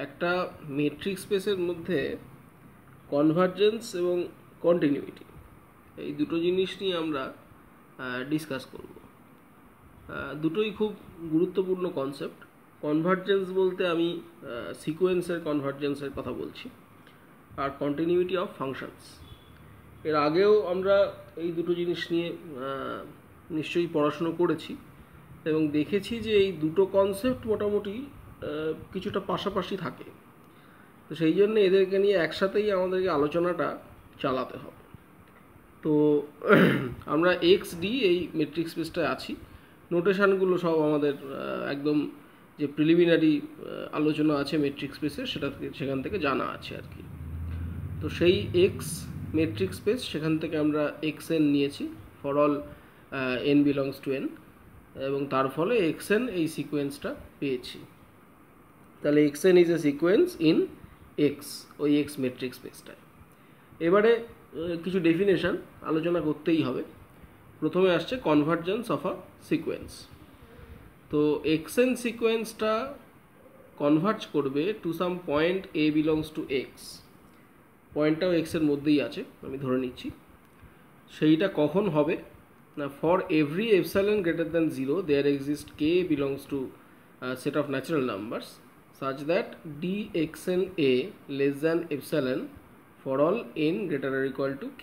একটা মেট্রিক স্পেসের মধ্যে কনভার্জেন্স এবং কন্টিনিউইটি এই দুটো জিনিস নিয়ে আমরা ডিসকাস করব। দুটোই খুব গুরুত্বপূর্ণ কনসেপ্ট। কনভার্জেন্স বলতে আমি সিকোয়েন্সের কনভার্জেন্সের কথা বলছি, আর কন্টিনিউইটি অফ ফাংশনস। এর আগেও আমরা এই দুটো জিনিস নিয়ে নিশ্চয়ই পড়াশুনো করেছি এবং দেখেছি যে এই দুটো কনসেপ্ট মোটামুটি কিছুটা পাশাপাশি থাকে। তো সেই জন্য এদেরকে নিয়ে একসাথেই আমাদেরকে আলোচনাটা চালাতে হবে। তো আমরা এক্স ডি এই মেট্রিক স্পেসটায় আছি। নোটেশানগুলো সব আমাদের একদম যে প্রিলিমিনারি আলোচনা আছে মেট্রিক স্পেসের সেখান থেকে জানা আছে আর কি। তো সেই এক্স মেট্রিক স্পেস, সেখান থেকে আমরা এক্স এন নিয়েছি for all n belongs to n, এবং তার ফলে এক্স এন এই সিকোয়েন্সটা পেয়েছি। তাহলে x n is a sequence in x, ওই এক্স মেট্রিক স্পেসটায়। এবারে কিছু ডেফিনেশন আলোচনা করতেই হবে। প্রথমে আসছে কনভার্জেন্স অফ আ সিকোয়েন্স। তো এক্স এন সিকোয়েন্সটা কনভার্জ করবে to some point a belongs to x. পয়েন্টটাও এক্সের মধ্যেই আছে, আমি ধরে নিচ্ছি। সেইটা কখন হবে না, for every epsilon greater than 0 there exist k belongs to set of natural numbers such that dxn a less than epsilon for all n greater or equal to k।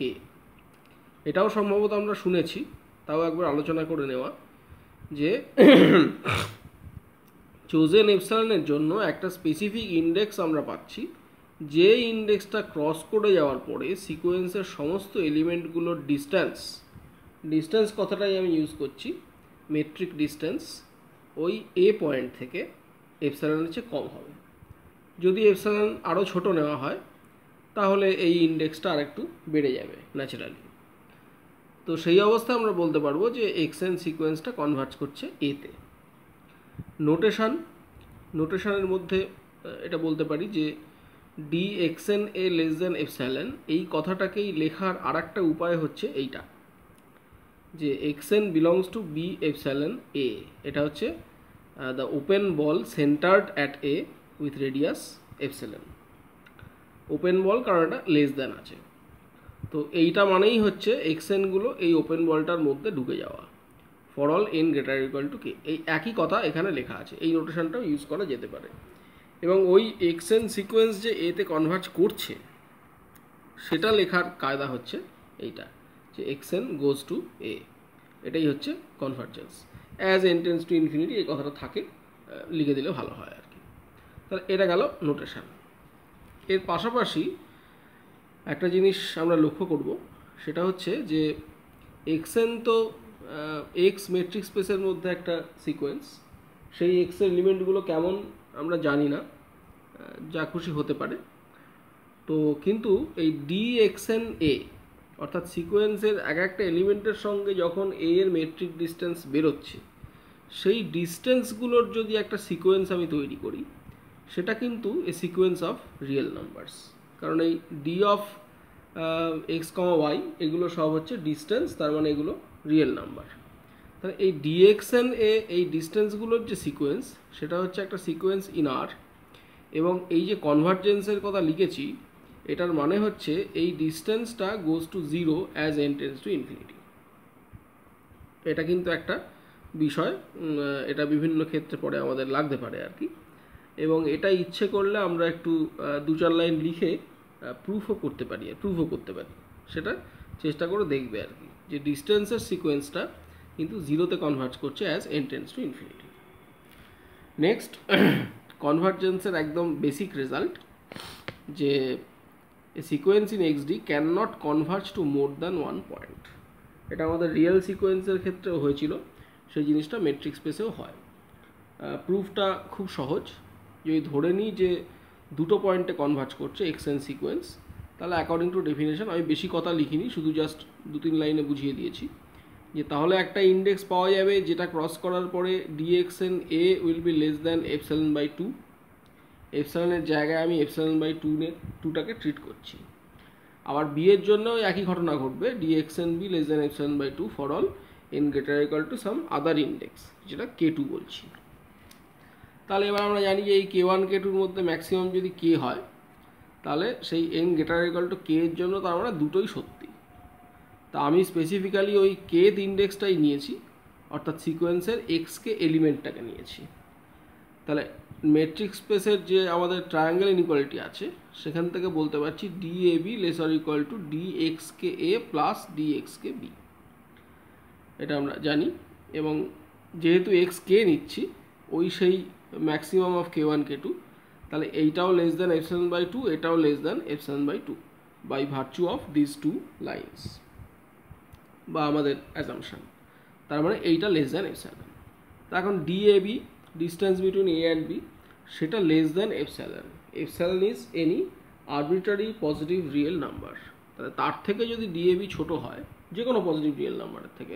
এটাও সম্ভবত আমরা শুনেছি, তাও একবার আলোচনা করে নেওয়া যে চোজেন এপসাইলনের জন্য একটা স্পেসিফিক ইন্ডেক্স আমরা পাচ্ছি, যে ইন্ডেক্সটা ক্রস করে যাওয়ার পরে সিকোয়েন্সের সমস্ত এলিমেন্টগুলোর ডিস্টেন্স কথাটাই আমি ইউজ করছি, মেট্রিক ডিস্টেন্স ওই এ পয়েন্ট থেকে এপসাইলনের চেয়ে কম হবে। যদি এপসাইলন আরও ছোট নেওয়া হয় তাহলে এই ইন্ডেক্সটা আরেকটু বেড়ে যাবে ন্যাচারালি। তো সেই অবস্থায় আমরা বলতে পারবো যে এক্স এন সিকোয়েন্সটা কনভার্জ করছে এতে। নোটেশনের মধ্যে এটা বলতে পারি যে d x n a less than epsilon, এই কথাটাকেই লেখার আর একটা উপায় হচ্ছে এইটা, যে x n belongs to b epsilon a. এটা হচ্ছে the open ball centered at a with radius epsilon। Open ball কারণ এটা লেস দ্যান আছে, তো এইটা মানেই হচ্ছে এক্স এনগুলো এই ওপেন বলটার মধ্যে ঢুকে যাওয়া for all n greater equal to k. এই একই কথা এখানে লেখা আছে, এই নোটেশনটাও ইউজ করা যেতে পারে। এবং ওই এক্স এন সিকোয়েন্স যে এতে কনভার্জ করছে সেটা লেখার কায়দা হচ্ছে এইটা, যে এক্স এন গোজ টু এ। এটাই হচ্ছে convergence. As n tends to infinity এই কথাটা থাকে, লিখে দিলে ভালো হয় আর কি। তাহলে এটা গেল নোটেশন। এর পাশাপাশি একটা জিনিস আমরা লক্ষ্য করব, সেটা হচ্ছে যে এক্স এন তো এক্স মেট্রিক স্পেসের মধ্যে একটা সিকোয়েন্স। সেই এক্সের এলিমেন্টগুলো কেমন আমরা জানি না, যা খুশি হতে পারে। তো কিন্তু এই ডি এক্স এন এ অর্থাৎ সিকোয়েন্সের এক একটা এলিমেন্টের সঙ্গে যখন এ এর মেট্রিক ডিস্টেন্স বেরোচ্ছে, সেই ডিস্টেন্সগুলোর যদি একটা সিকোয়েন্স আমি তৈরি করি, সেটা কিন্তু a sequence of real numbers. কারণ এই d of x comma y এগুলো সব হচ্ছে ডিস্টেন্স, তার মানে এগুলো রিয়েল নাম্বার। তাহলে এই ডিএক্সএন এ এই ডিস্টেন্সগুলোর যে সিকোয়েন্স, সেটা হচ্ছে একটা সিকোয়েন্স ইন আর। এবং এই যে কনভার্জেন্সের কথা লিখেছি, এটার মানে হচ্ছে এই ডিস্টেন্সটা goes to 0 as n tends to infinity. এটা কিন্তু একটা বিষয়, এটা বিভিন্ন ক্ষেত্রে পরে আমাদের লাগতে পারে আর কি। এবং এটা ইচ্ছে করলে আমরা একটু 2-4 লাইন লিখে প্রুফও করতে পারি, সেটা চেষ্টা করে দেখবে আর কি, যে ডিস্টেন্সের সিকোয়েন্সটা কিন্তু 0তে কনভার্জ করছে as n tends to infinity. Next, কনভার্জেন্সের একদম বেসিক রেজাল্ট, যে a sequence in x d can not converge to more than 1 point. এটা আমাদের রিয়েল সিকোয়েন্সের ক্ষেত্রেও হয়েছিল, সেই জিনিসটা মেট্রিক স্পেসেও হয়। প্রুফটা খুব সহজ। যদি ধরে নিই যে দুটো পয়েন্টে কনভার্জ করছে এক্স এন সিকোয়েন্স, তাহলে অ্যাকর্ডিং টু ডেফিনেশন, আমি বেশি কথা লিখিনি, শুধু জাস্ট 2-3 লাইনে বুঝিয়ে দিয়েছি, যে তাহলে একটা ইন্ডেক্স পাওয়া যাবে যেটা ক্রস করার পরে d x n a will be less than epsilon by 2। এপসাইলনের জায়গায় আমি এপসাইলন বাই 2টাকে ট্রিট করছি। আবার বি এর জন্যও একই ঘটনা ঘটবে, d x n be less than epsilon by 2 for all n greater equal to some other index, যেটা K2 বলছি। তাহলে এবার আমরা জানি যে এই k1 k2 মধ্যে ম্যাক্সিমাম যদি k হয় তাহলে সেই n greater equal to k এর জন্য তার মানে দুটোই সত্যি। তা আমি স্পেসিফিক্যালি ওই kth ইন্ডেক্সটাই নিয়েছি, অর্থাৎ সিকোয়েন্সের xk এলিমেন্টটাকে নিয়েছি। তাহলে মেট্রিক স্পেসের যে আমাদের ট্রায়াঙ্গেল ইনইকুয়ালিটি আছে সেখান থেকে বলতে পারছি DAB laser equal to DXKA plus DXKB, এটা আমরা জানি। এবং যেহেতু xk নিচ্ছি ওই সেই ম্যাক্সিমাম অফ k1 k2, তাহলে এইটাও লেস দ্যান এপসাইলন বাই 2, এটাও less than epsilon by 2 by virtue of this two lines বা আমাদের অ্যাজাম্পশন। তার মানে এইটা লেস দ্যান এপসাইলন। তা এখন DAB distance between A and B সেটা less than epsilon. Epsilon is any arbitrary positive real number. তাহলে তার থেকে যদি DAB ছোট হয় যে কোনো পজিটিভ রিয়েল নাম্বারের থেকে,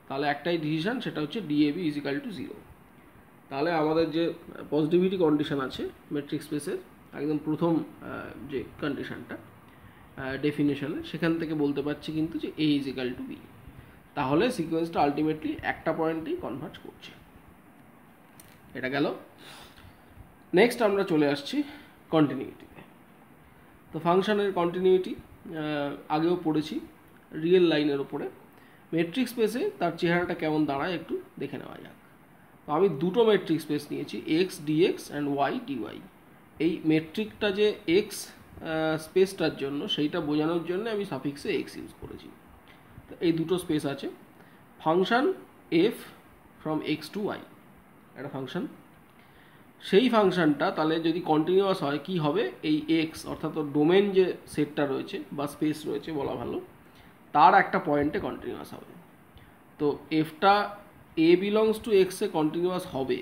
তাহলে একটাই ডিসিশন, সেটা হচ্ছে DAB ইজ ইকাল টু 0। তাহলে আমাদের যে পজিটিভিটি কন্ডিশন আছে মেট্রিক স্পেসের একদম প্রথম যে কন্ডিশনটা ডেফিনেশনে, সেখান থেকে বলতে পারছি কিন্তু যে A is equal to B। তাহলে সিকোয়েন্সটা আলটিমেটলি একটা পয়েন্টেই কনভার্জ করছে। এটা গেল। নেক্সট আমরা চলে আসছি কন্টিনিউটিতে। তো ফাংশনের কন্টিনিউটি আগেও পড়েছি রিয়েল লাইনের ওপরে। মেট্রিক স্পেসে তার চেহারাটা কেমন দাঁড়ায় একটু দেখে নেওয়া যাক। তো আমি দুটো মেট্রিক স্পেস নিয়েছি, x dx and y dy। এই মেট্রিকটা যে x স্পেসটার জন্য সেইটা বোঝানোর জন্য আমি সাফিক্সে x ইউজ করেছি। তো এই দুটো স্পেস আছে। Function f from x to y একটা ফাংশন, সেই ফাংশনটা তাহলে যদি কন্টিনিউয়াস হয় কি হবে, এই x অর্থাৎ ডোমেন যে সেটটা রয়েছে বা স্পেস রয়েছে বলা ভালো, তার একটা পয়েন্টে কন্টিনিউয়াস হবে। তো এফটা a belongs to x A continuous হবে,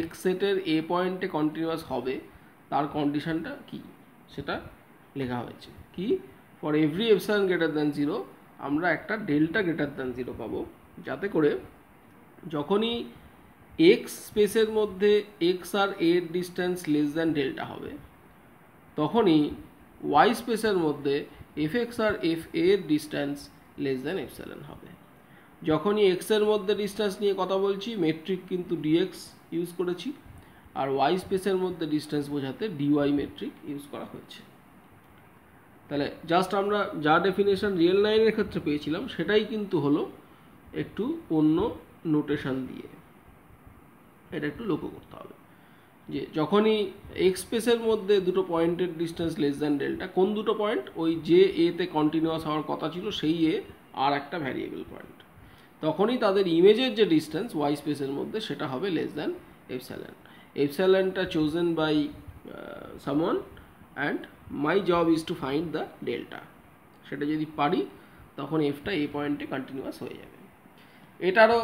x সেটের a পয়েন্টে কন্টিনিউয়াস হবে, তার কন্ডিশনটা কি সেটা লেখা হয়েছে কি, for every epsilon greater than 0 আমরা একটা ডেল্টা গ্রেটার দ্যান 0 পাবো, যাতে করে যখনই x স্পেসের মধ্যে x আর a এর ডিস্টেন্স লেস দ্যান ডেল্টা হবে, তখনই y স্পেসের মধ্যে fx আর fa এর ডিস্টেন্স লেস দ্যান এপসাইলন হবে। যখনই x এর মধ্যে ডিস্টেন্স নিয়ে কথা বলছি মেট্রিক কিন্তু dx ইউজ করেছি, আর y স্পেসের মধ্যে ডিস্টেন্স বোঝাতে dy মেট্রিক ইউজ করা হয়েছে। তাহলে জাস্ট আমরা যা ডেফিনেশন রিয়েল লাইনের ক্ষেত্রে পেয়েছিলাম সেটাই কিন্তু হলো একটু অন্য নোটেশন দিয়ে। এটা একটু লক্ষ্য করতে হবে যে যখনই এক্স স্পেসের মধ্যে দুটো পয়েন্টের ডিস্টেন্স লেস দ্যান ডেল্টা, কোন দুটো পয়েন্ট, ওই যে এতে কন্টিনিউয়াস হওয়ার কথা ছিল সেই এ আর একটা ভ্যারিয়েবল পয়েন্ট, তখনই তাদের ইমেজের যে ডিস্টেন্স ওয়াই স্পেসের মধ্যে সেটা হবে লেস দ্যান এপসাইলন। এপসাইলনটা chosen by someone and my job is to find the delta. সেটা যদি পারি তখন এফটা এ পয়েন্টে কন্টিনিউয়াস হয়ে যাবে। এটারও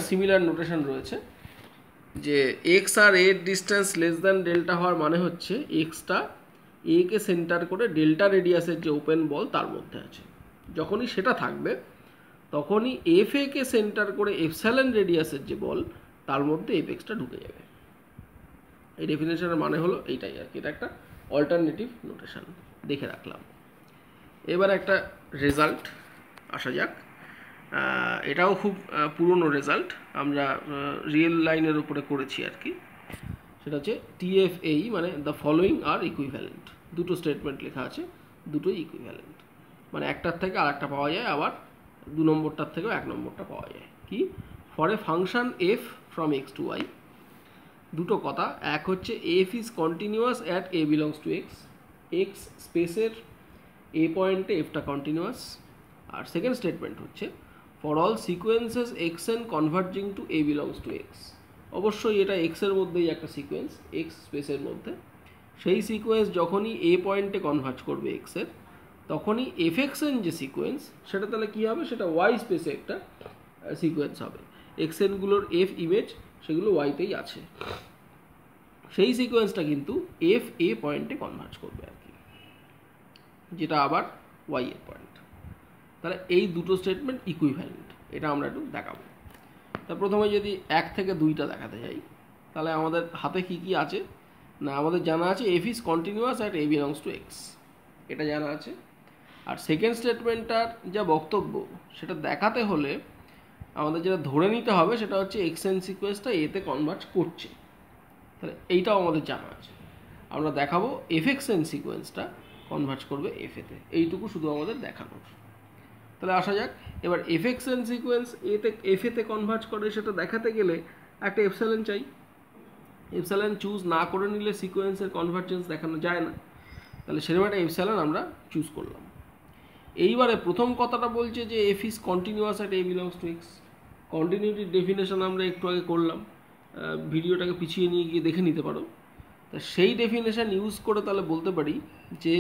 সিমিলার নোটেশন রয়েছে যে এক্স আর এর ডিস্টেন্স লেস দ্যান ডেল্টা হওয়ার মানে হচ্ছে এক্সটা এ কে সেন্টার করে ডেল্টা রেডিয়াসের যে ওপেন বল তার মধ্যে আছে, যখনই সেটা থাকবে তখনই এফ এ কে সেন্টার করে এপসাইলন রেডিয়াসের যে বল তার মধ্যে এফ এক্সটা ঢুকে যাবে। এই ডেফিনেশনের মানে হলো এইটাই আর কি, এটা একটা অল্টারনেটিভ নোটেশন দেখে রাখলাম। এবার একটা রেজাল্ট আসা যাক। এটাও খুব পুরনো রেজাল্ট, আমরা রিয়েল লাইনের উপরে করেছি আর কি। সেটা হচ্ছে TFAE মানে দ্য ফলোয়িং আর ইকুইভ্যালেন্ট। দুটো স্টেটমেন্ট লেখা আছে, দুটোই ইকুইভ্যালেন্ট, মানে একটার থেকে আর একটা পাওয়া যায়, আবার দু নম্বরটার থেকেও এক নম্বরটা পাওয়া যায়। কি, for a function f from x to y, দুটো কথা। এক হচ্ছে f is continuous at a belongs to x, x স্পেসের এ পয়েন্টে এফটা কন্টিনিউয়াস। আর সেকেন্ড স্টেটমেন্ট হচ্ছে for all sequences x n converging to a belongs to x. অবশ্যই এটা এক্সের মধ্যেই একটা সিকোয়েন্স, এক্স স্পেসের মধ্যে। সেই সিকোয়েন্স যখনই এ পয়েন্টে কনভার্জ করবে এক্সের, তখনই এফ এক্স এন যে সিকোয়েন্স সেটা তাহলে কী হবে, সেটা ওয়াই স্পেসে একটা সিকোয়েন্স হবে। এক্স এনগুলোর এফ ইমেজ সেগুলো ওয়াইতেই আছে, সেই সিকোয়েন্সটা কিন্তু এফ এ পয়েন্টে কনভার্জ করবে আর কি, যেটা আবার ওয়াই এর পয়েন্ট। তাহলে এই দুটো স্টেটমেন্ট ইকুইভ্যালেন্ট, এটা আমরা একটু দেখাবো। তা প্রথমে যদি 1 থেকে 2টা দেখাতে যাই, তাহলে আমাদের হাতে কি কি আছে না, আমাদের জানা আছে F is continuous at a belongs to x, এটা জানা আছে। আর সেকেন্ড স্টেটমেন্টটার যা বক্তব্য সেটা দেখাতে হলে আমাদের যেটা ধরে নিতে হবে সেটা হচ্ছে এক্স এন সিকোয়েন্সটা এতে কনভার্জ করছে। তাহলে এইটাও আমাদের জানা আছে। আমরা দেখাবো এফএক্সএন সিকোয়েন্সটা কনভার্ট করবে এফএতে, এইটুকু শুধু আমাদের দেখানোর। তাহলে আসা যাক, এবার এফএক্সএন সিকোয়েন্স এফএতে কনভার্ট করে সেটা দেখাতে গেলে একটা এপসাইলন চাই। এপসাইলন চুজ না করে নিলে সিকোয়েন্সের কনভার্জেন্স দেখানো যায় না। তাহলে সেরকম একটা এপসাইলন আমরা চুজ করলাম। এইবারে প্রথম কথাটা বলছে যে f is continuous at a belongs to x. কন্টিনিউটির ডেফিনেশন আমরা একটু আগে করলাম, ভিডিওটাকে পিছিয়ে নিয়ে গিয়ে দেখে নিতে পারো। তা সেই ডেফিনেশন ইউজ করে তাহলে বলতে পারি যে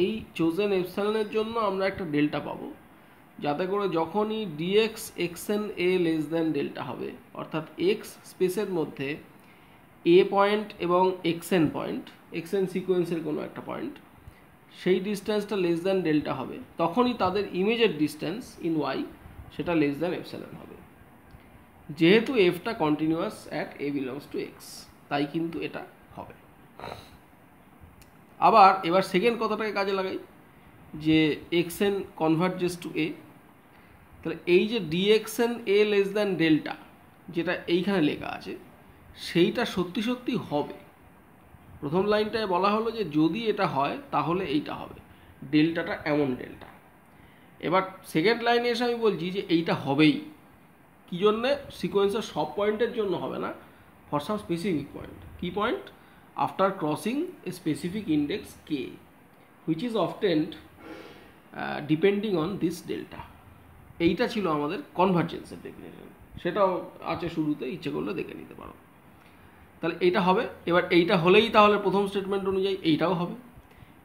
এই চোজেন এপসাইলনের জন্য আমরা একটা ডেল্টা পাবো, যাতে করে যখনই ডিএক্স এক্সএন এ লেস দ্যান ডেল্টা হবে, অর্থাৎ এক্স স্পেসের মধ্যে এ পয়েন্ট এবং এক্সএন পয়েন্ট, এক্সএন সিকোয়েন্সের কোনো একটা পয়েন্ট, সেই ডিস্টেন্সটা লেস দ্যান ডেল্টা হবে, তখনই তাদের ইমেজের ডিস্টেন্স ইন ওয়াই সেটা লেস দ্যান এপসাইলন হবে। যেহেতু এফটা continuous at a belongs to x, তাই কিন্তু এটা হবে। আবার এবার সেকেন্ড কথাটাকে কাজে লাগাই যে এক্সএন কনভার্জেস টু এ। তাহলে এই যে ডিএক্সএন এ লেস দ্যান ডেল্টা যেটা এইখানে লেখা আছে, সেইটা সত্যি সত্যি হবে। প্রথম লাইনটায় বলা হলো যে যদি এটা হয় তাহলে এইটা হবে, ডেল্টাটা এমন ডেল্টা। এবার সেকেন্ড লাইনে এসে আমি বলছি যে এইটা হবেই। কী জন্যে? সিকোয়েন্সের সব পয়েন্টের জন্য হবে না, ফর সাম স্পেসিফিক পয়েন্ট। কি point? After crossing a specific index k, which is often depending on this delta. এইটা ছিল আমাদের কনভার্জেন্সের ডেফিনেশন, সেটাও আছে শুরুতে, ইচ্ছে করলে দেখে নিতে পারো। তাহলে এইটা হবে। এবার এইটা হলেই তাহলে প্রথম স্টেটমেন্ট অনুযায়ী এইটাও হবে।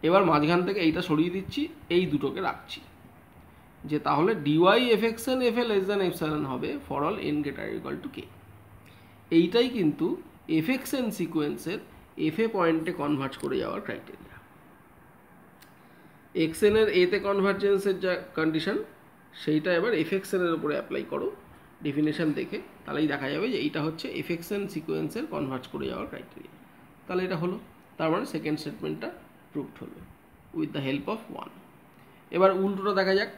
এবার মাঝখান থেকে এইটা সরিয়ে দিচ্ছি, এই দুটোকে রাখছি, যে তাহলে d y f x n f a less than epsilon হবে for all n greater equal to k. এইটাই কিন্তু এফএক্সএন সিকোয়েন্সের এফ এ পয়েন্টে কনভার্ট করে যাওয়ার ক্রাইটেরিয়া। এক্সএনের এতে কনভার্জেন্সের যা কন্ডিশন, সেইটা এবার এফএক্সএনের উপরে অ্যাপ্লাই করো ডেফিনেশন দেখে, তাহলেই দেখা যাবে যে এইটা হচ্ছে এফএক্সএন সিকোয়েন্সের কনভার্ট করে যাওয়ার ক্রাইটেরিয়া। তাহলে এটা হলো, তার মানে সেকেন্ড স্টেটমেন্টটা প্রুভড হলো উইথ দ্য হেল্প অফ 1। এবার উল্টোটা দেখা যাক।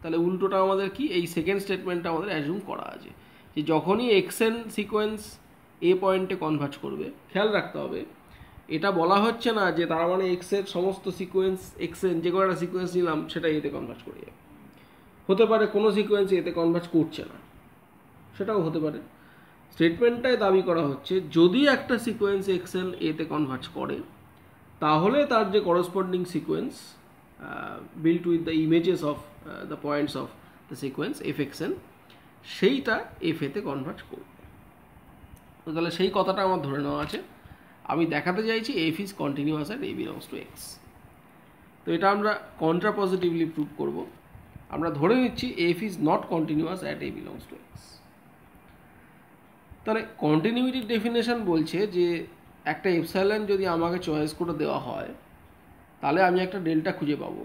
তাহলে উল্টোটা আমাদের কি? এই সেকেন্ড স্টেটমেন্টটা আমাদের অ্যাজুম করা আছে যে যখনই এক্সএন সিকোয়েন্স এ পয়েন্টে কনভার্ট করবে, খেয়াল রাখতে হবে এটা বলা হচ্ছে না যে তার মানে এক্সের সমস্ত সিকোয়েন্স, এক্সএন যে কোনো একটা সিকোয়েন্স নিলাম সেটা এতে কনভার্ট করে যাবে। হতে পারে কোনো সিকোয়েন্স এতে কনভার্ট করছে না, সেটাও হতে পারে। স্টেটমেন্টটায় দাবি করা হচ্ছে যদি একটা সিকোয়েন্স এক্সএন এতে কনভার্ট করে, তাহলে তার যে corresponding sequence built with the images of the points of the sequence F XN, সেইটা এফ এতে কনভার্ট করবে। তো তাহলে সেই কথাটা আমার ধরে নেওয়া আছে। আমি দেখাতে চাইছি F is continuous at a belongs to x. তো এটা আমরা কন্ট্রাপজিটিভলি প্রুভ করব। আমরা ধরে নিচ্ছি F is not continuous at a belongs to x. তাহলে কন্টিনিউইটির ডেফিনেশন বলছে যে একটা এপসাইলন যদি আমাকে চয়েস করে দেওয়া হয়, তাহলে আমি একটা ডেল্টা খুঁজে পাবো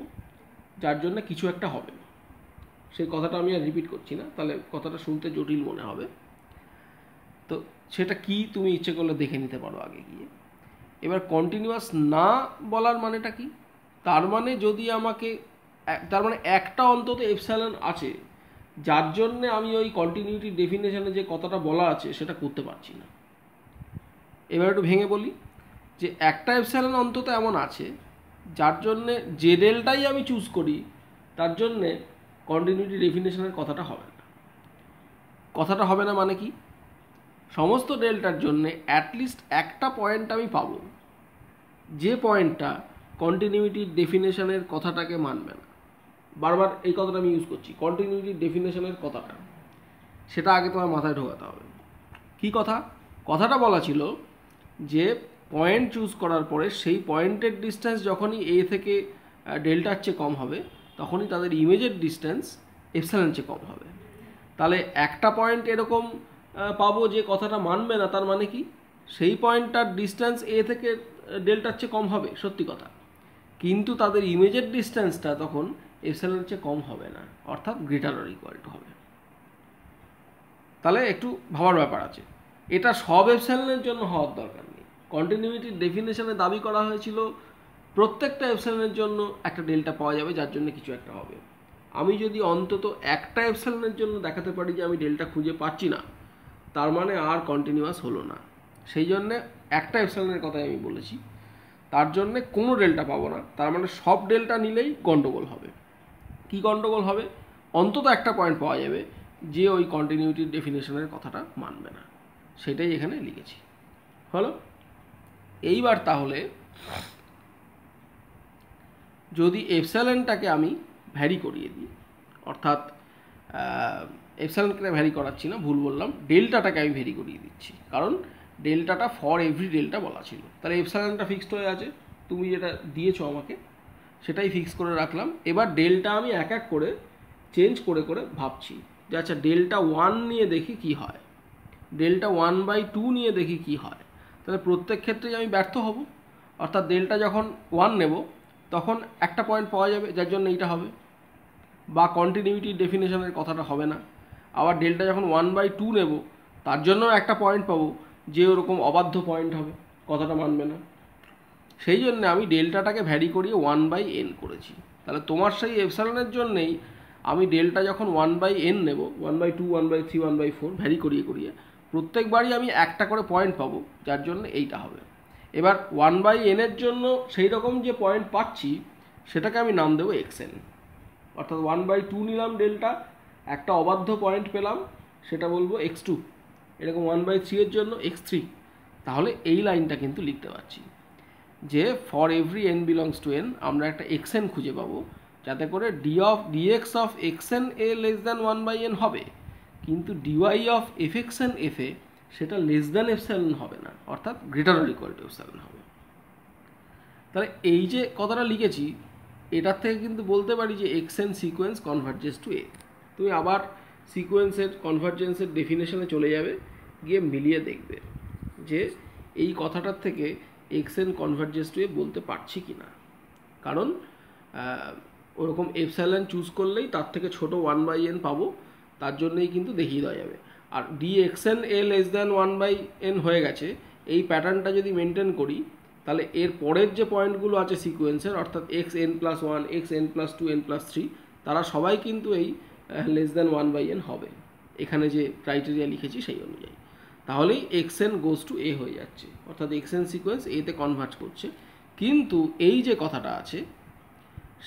যার জন্য কিছু একটা হবে। সেই কথাটা আমি আর রিপিট করছি না, তাহলে কথাটা শুনতে জটিল মনে হবে। তো সেটা কি তুমি ইচ্ছে করলে দেখে নিতে পারো আগে গিয়ে। এবার কন্টিনিউয়াস না বলার মানেটা কি? তার মানে যদি আমাকে, তার মানে একটা অন্তত এপসাইলন আছে যার জন্যে আমি ওই কন্টিনিউটি ডেফিনেশনে যে কথাটা বলা আছে সেটা করতে পারছি না। এবার একটু ভেঙে বলি যে একটা এপসাইলন অন্তত এমন আছে যার জন্যে যে ডেল্টাই আমি চুজ করি তার জন্যে কন্টিনিউটি ডেফিনেশনের কথাটা হবে না। কথাটা হবে না মানে কি? সমস্ত ডেল্টার জন্যে অ্যাটলিস্ট একটা পয়েন্ট আমি পাবো যে পয়েন্টটা কন্টিনিউটি ডেফিনেশনের কথাটাকে মানবে না। বারবার এই কথাটা আমি ইউজ করছি, কন্টিনিউটি ডেফিনেশনের কথাটা, সেটা আগে তোমার মাথায় ঢোকাতে হবে। কি কথা? কথাটা বলা ছিল যে পয়েন্ট চুজ করার পরে সেই পয়েন্টের ডিস্টেন্স যখনই এ থেকে ডেল্টার চেয়ে কম হবে, তখনই তাদের ইমেজের ডিস্টেন্স এপসাইলনের চেয়ে কম হবে। তাহলে একটা পয়েন্ট এরকম পাবো যে কথাটা মানবে না, তার মানে কি? সেই পয়েন্টটার ডিস্টেন্স এ থেকে ডেল্টার চেয়ে কম হবে, সত্যি কথা, কিন্তু তাদের ইমেজের ডিস্টেন্সটা তখন এপসাইলনের চেয়ে কম হবে না, অর্থাৎ গ্রেটার অর ইকুয়াল টু হবে। তাহলে একটু ভাবার ব্যাপার আছে। এটা সব এপসাইলনের জন্য হওয়ার দরকার নেই। কন্টিনিউইটির ডেফিনেশনে দাবি করা হয়েছিল প্রত্যেকটা এপসাইলনের জন্য একটা ডেল্টা পাওয়া যাবে যার জন্য কিছু একটা হবে। আমি যদি অন্তত একটা এপসাইলনের জন্য দেখাতে পারি যে আমি ডেল্টা খুঁজে পাচ্ছি না, তার মানে আর কন্টিনিউয়াস হলো না। সেই জন্যে একটা এপসাইলনের কথাই আমি বলেছি, তার জন্য কোনো ডেল্টা পাবো না, তার মানে সব ডেল্টা নিলেই গন্ডগোল হবে। কি গন্ডগোল হবে? অন্তত একটা পয়েন্ট পাওয়া যাবে যে ওই কন্টিনিউটির ডেফিনেশনের কথাটা মানবে না, সেটাই এখানে লিখেছি। হলো? এইবার তাহলে যদি এপসাইলনটাকে আমি ভ্যারি করিয়ে দিই, অর্থাৎ এপসাইলনকে ভ্যারি করাচ্ছি না, ভুল বললাম, ডেল্টাটাকে আমি ভ্যারি করিয়ে দিচ্ছি, কারণ ডেল্টাটা ফর এভরি ডেল্টা বলা ছিল। তাহলে এপসাইলনটা ফিক্সড হয়ে আছে, তুমি যেটা দিয়েছো আমাকে সেটাই ফিক্স করে রাখলাম। এবার ডেল্টা আমি এক এক করে চেঞ্জ করে করে ভাবছি যে আচ্ছা ডেল্টা 1 নিয়ে দেখি কি হয়, ডেল্টা 1/2 নিয়ে দেখি কি হয়। তাহলে প্রত্যেক ক্ষেত্রেই আমি ব্যর্থ হব, অর্থাৎ ডেল্টা যখন 1 নেব তখন একটা পয়েন্ট পাওয়া যাবে যার জন্য এইটা হবে, বা কন্টিনিউটি ডেফিনেশনের কথাটা হবে না। আবার ডেল্টা যখন 1/2 নেব তার জন্য একটা পয়েন্ট পাবো যে ওরকম অবাধ্য পয়েন্ট হবে, কথাটা মানবে না। সেই জন্য আমি ডেল্টাটাকে ভ্যারি করিয়ে 1/n করেছি। তাহলে তোমার সেই এপসাইলনের জন্যেই আমি ডেল্টা যখন 1/n নেব, 1/2, 1/3, 1/4 ভ্যারি করিয়ে করিয়ে প্রত্যেকবারই আমি একটা করে পয়েন্ট পাবো, যার জন্য এইটা হবে। এবার 1/n এর জন্য সেই রকম যে পয়েন্ট পাচ্ছি সেটাকে আমি নাম দেবো xn, অর্থাৎ 1/2 নিলাম ডেল্টা, একটা অবাধ্য পয়েন্ট পেলাম, সেটা বলবো x2, এরকম 1/3 এর জন্য x3। তাহলে এই লাইনটা কিন্তু লিখতে পারছি যে for every n belongs to n আমরা একটা xn খুঁজে পাবো, যাতে করে dx of xn a less than 1/n হবে, কিন্তু dy অফ fxn fa সেটা লেস দ্যান এপসাইলন হবে না, অর্থাৎ greater or equal to epsilon হবে। তাহলে এই যে কথাটা লিখেছি এটার থেকে কিন্তু বলতে পারি যে xn sequence converges to a। তুমি আবার সিকোয়েন্সের কনভার্জেন্সের ডেফিনেশনে চলে যাবে, গিয়ে মিলিয়ে দেখবে যে এই কথাটার থেকে xn কনভার্জেস টু a বলতে পারছি কি না। কারণ ওরকম এপসাইলন চুজ করলেই তার থেকে ছোট 1/n পাবো, তার জন্যই কিন্তু দেখিয়ে দেওয়া যাবে। আর dxn a less than 1/n হয়ে গেছে, এই প্যাটার্নটা যদি মেনটেন করি তাহলে এর পরের যে পয়েন্টগুলো আছে সিকোয়েন্সের, অর্থাৎ xn+1, xn+2, n+3, তারা সবাই কিন্তু এই লেস দ্যান 1/n হবে, এখানে যে ক্রাইটেরিয়া লিখেছি সেই অনুযায়ী। তাহলেই xn গোজ টু a হয়ে যাচ্ছে, অর্থাৎ xn সিকোয়েন্স এতে কনভার্ট করছে। কিন্তু এই যে কথাটা আছে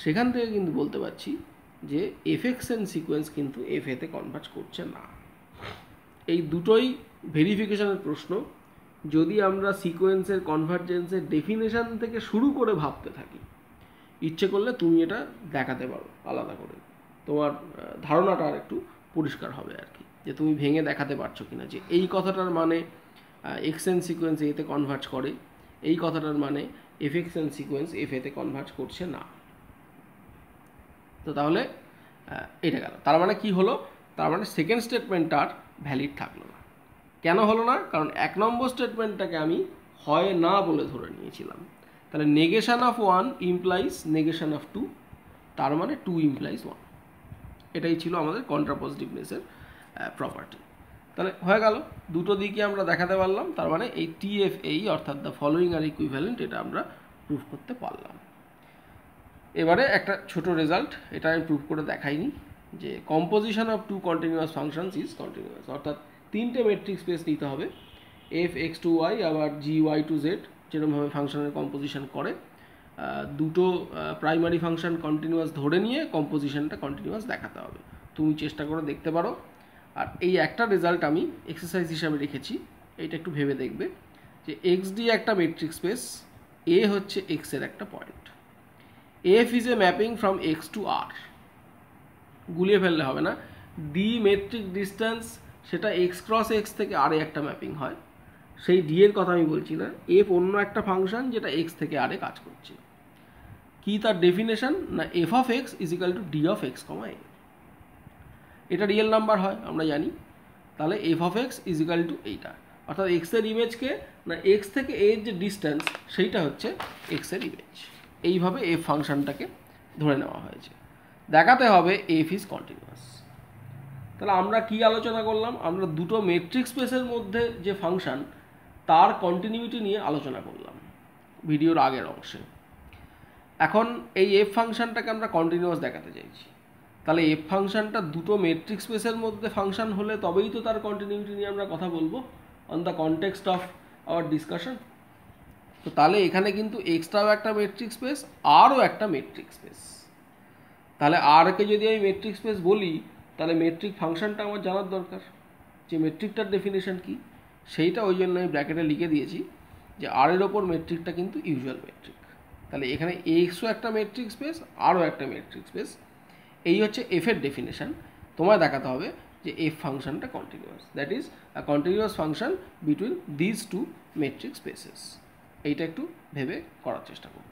সেখান থেকে কিন্তু বলতে পারছি যে fxn সিকোয়েন্স কিন্তু fa তে কনভার্ট করছে না। এই দুটোই ভেরিফিকেশনের প্রশ্ন। যদি আমরা সিকোয়েন্সের কনভার্জেন্সের ডেফিনেশন থেকে শুরু করে ভাবতে থাকি, ইচ্ছে করলে তুমি এটা দেখাতে পারো আলাদা করে, তোমার ধারণাটা আর একটু পরিষ্কার হবে আর কি, যে তুমি ভেঙে দেখাতে পারছো কিনা যে এই কথাটার মানে xn সিকোয়েন্স এতে কনভার্ট করে, এই কথাটার মানে fxn সিকোয়েন্স fa তে কনভার্ট করছে না। তো তাহলে এটা গেল, তার মানে কি হলো, তার মানে সেকেন্ড স্টেটমেন্টটা আর ভ্যালিড থাকলো না। কেন হলো না? কারণ 1 নম্বর স্টেটমেন্টটাকে আমি হয় না বলে ধরে নিয়েছিলাম। তাহলে negation of 1 implies negation of 2, তার মানে 2 ইমপ্লাইজ 1, এটাই ছিল আমাদের কন্ট্রাপজিটিভনেসের প্রপার্টি। তাহলে হয়ে গেল, দুটো দিকে আমরা দেখাতে পারলাম, তার মানে এই TFAE অর্থাৎ দ্য ফলোয়িং আর ইকুইভ্যালেন্ট, এটা আমরা প্রুফ করতে পারলাম। এবারে একটা ছোট রেজাল্ট, এটা আমি প্রুফ করে দেখাইনি, যে composition of two continuous functions is continuous, অর্থাৎ তিনটে মেট্রিক স্পেস নিতে হবে, f(x)(y) আবার g(y)(z) যেরকমভাবে ফাংশনের কম্পোজিশন করে, দুটো প্রাইমারি ফাংশন কন্টিনিউয়াস ধরে নিয়ে কম্পোজিশনটা কন্টিনিউয়াস দেখাতে হবে। তুমি চেষ্টা করে দেখতে পারো। আর এই একটা রেজাল্ট আমি এক্সারসাইজ হিসাবে রেখেছি, এইটা একটু ভেবে দেখবে যে xd একটা মেট্রিক স্পেস, a হচ্ছে x এর একটা point, f is a mapping from x to r, গুলিয়ে ফেললে হবে না, d মেট্রিক ডিস্টেন্স সেটা x×x থেকে r এ একটা ম্যাপিং হয়, সেই d এর কথা আমি বলছি না, f অন্য একটা ফাংশন যেটা x থেকে r এ কাজ করছে। কি তার ডেফিনেশন? না f of x is equal to d of x, এটা রিয়েল নাম্বার হয় আমরা জানি। তাহলে f of x is equal to এইটা, অর্থাৎ x এর ইমেজকে, না x থেকে a এর যে ডিস্টেন্স সেইটা হচ্ছে x এর ইমেজ। এইভাবে f ফাংশনটাকে ধরে নেওয়া হয়েছে, দেখাতে হবে f ইজ কন্টিনিউয়াস। তাহলে আমরা কি আলোচনা করলাম? আমরা দুটো মেট্রিক স্পেসের মধ্যে যে ফাংশন তার কন্টিনিউটি নিয়ে আলোচনা করলাম ভিডিওর আগের অংশে। এখন এই f ফাংশনটাকে আমরা কন্টিনিউয়াস দেখাতে চাইছি, তাহলে f ফাংশনটা দুটো মেট্রিক স্পেসের মধ্যে ফাংশন হলে তবেই তো তার কন্টিনিউটি নিয়ে আমরা কথা বলবো on the context of our discussion. তো তাহলে এখানে কিন্তু এক্সট্রাও একটা মেট্রিক স্পেস, আরও একটা মেট্রিক স্পেস। তাহলে আরকে যদি আমি মেট্রিক স্পেস বলি, তাহলে মেট্রিক ফাংশনটা আমার জানার দরকার, যে মেট্রিকটার ডেফিনেশন কি। সেইটা ওই জন্য আমি ব্র্যাকেটে লিখে দিয়েছি যে আর এর ওপর মেট্রিকটা কিন্তু ইউজুয়াল মেট্রিক। তাহলে এখানে এক্সও একটা মেট্রিক স্পেস, আরও একটা মেট্রিক স্পেস। এই হচ্ছে এফের ডেফিনেশন। তোমায় দেখাতে হবে যে এফ ফাংশনটা continuous, that is a continuous function between these two metric spaces. এইটা একটু ভেবে করার চেষ্টা করো।